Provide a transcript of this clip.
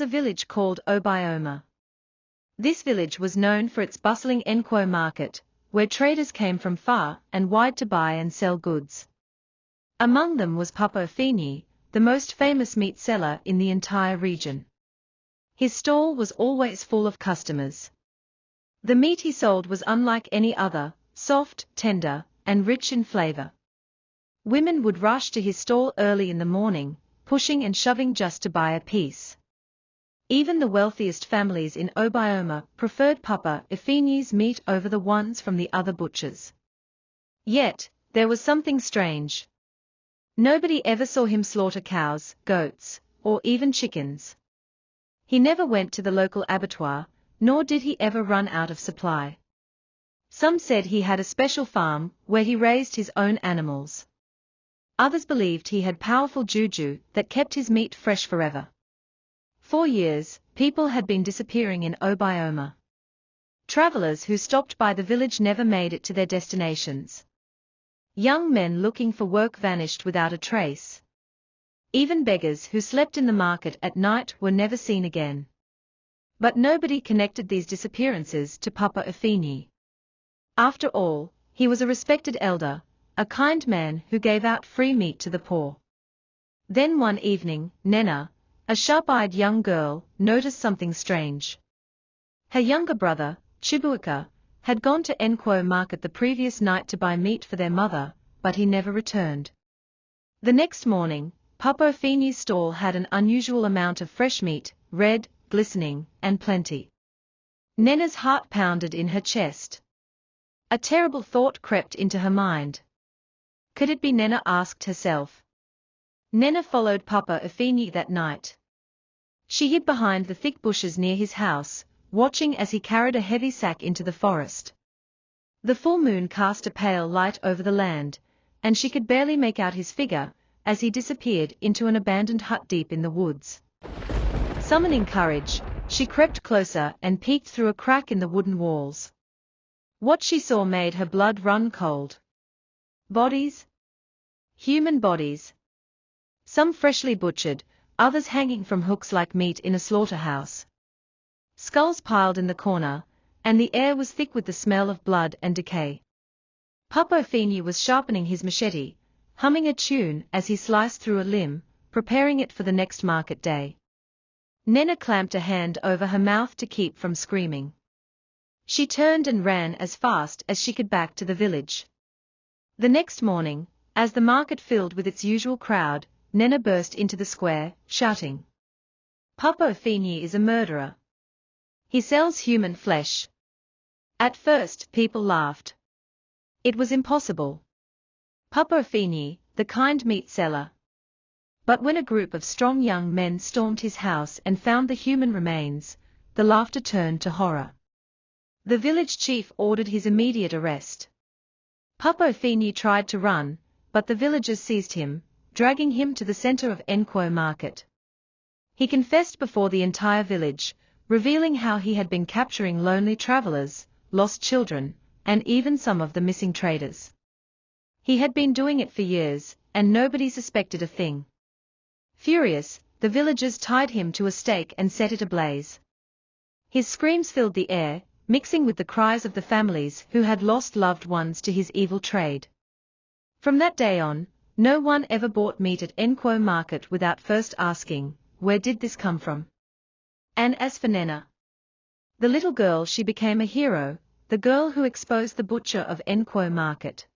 a village called Obioma. This village was known for its bustling Nkwo market, where traders came from far and wide to buy and sell goods. Among them was Papa Ofini, the most famous meat seller in the entire region. His stall was always full of customers. The meat he sold was unlike any other, soft, tender, and rich in flavor. Women would rush to his stall early in the morning, pushing and shoving just to buy a piece. Even the wealthiest families in Obioma preferred Papa Ofini's meat over the ones from the other butchers. Yet, there was something strange. Nobody ever saw him slaughter cows, goats, or even chickens. He never went to the local abattoir, nor did he ever run out of supply. Some said he had a special farm where he raised his own animals. Others believed he had powerful juju that kept his meat fresh forever. For years, people had been disappearing in Obioma. Travelers who stopped by the village never made it to their destinations. Young men looking for work vanished without a trace. Even beggars who slept in the market at night were never seen again. But nobody connected these disappearances to Papa Ofini. After all, he was a respected elder, a kind man who gave out free meat to the poor. Then one evening, Nena, a sharp-eyed young girl, noticed something strange. Her younger brother, Chibuika, had gone to Nkwo market the previous night to buy meat for their mother, but he never returned. The next morning, Papa Ofini's stall had an unusual amount of fresh meat, red, glistening, and plenty. Nena's heart pounded in her chest. A terrible thought crept into her mind. Could it be? Nena asked herself. Nena followed Papa Ofini that night. She hid behind the thick bushes near his house, watching as he carried a heavy sack into the forest. The full moon cast a pale light over the land, and she could barely make out his figure, as he disappeared into an abandoned hut deep in the woods. Summoning courage, she crept closer and peeked through a crack in the wooden walls. What she saw made her blood run cold. Bodies? Human bodies. Some freshly butchered, others hanging from hooks like meat in a slaughterhouse. Skulls piled in the corner, and the air was thick with the smell of blood and decay. Papa Ofini was sharpening his machete, humming a tune as he sliced through a limb, preparing it for the next market day. Nena clamped a hand over her mouth to keep from screaming. She turned and ran as fast as she could back to the village. The next morning, as the market filled with its usual crowd, Nena burst into the square, shouting, "Papa Ofini is a murderer. He sells human flesh." At first, people laughed. It was impossible. Papa Ofini, the kind meat seller. But when a group of strong young men stormed his house and found the human remains, the laughter turned to horror. The village chief ordered his immediate arrest. Papa Ofini tried to run, but the villagers seized him, dragging him to the center of Nkwo market. He confessed before the entire village, revealing how he had been capturing lonely travelers, lost children, and even some of the missing traders. He had been doing it for years, and nobody suspected a thing. Furious, the villagers tied him to a stake and set it ablaze. His screams filled the air, mixing with the cries of the families who had lost loved ones to his evil trade. From that day on, no one ever bought meat at Nkwo market without first asking, where did this come from? And as for Nena, the little girl, she became a hero, the girl who exposed the butcher of Nkwo market.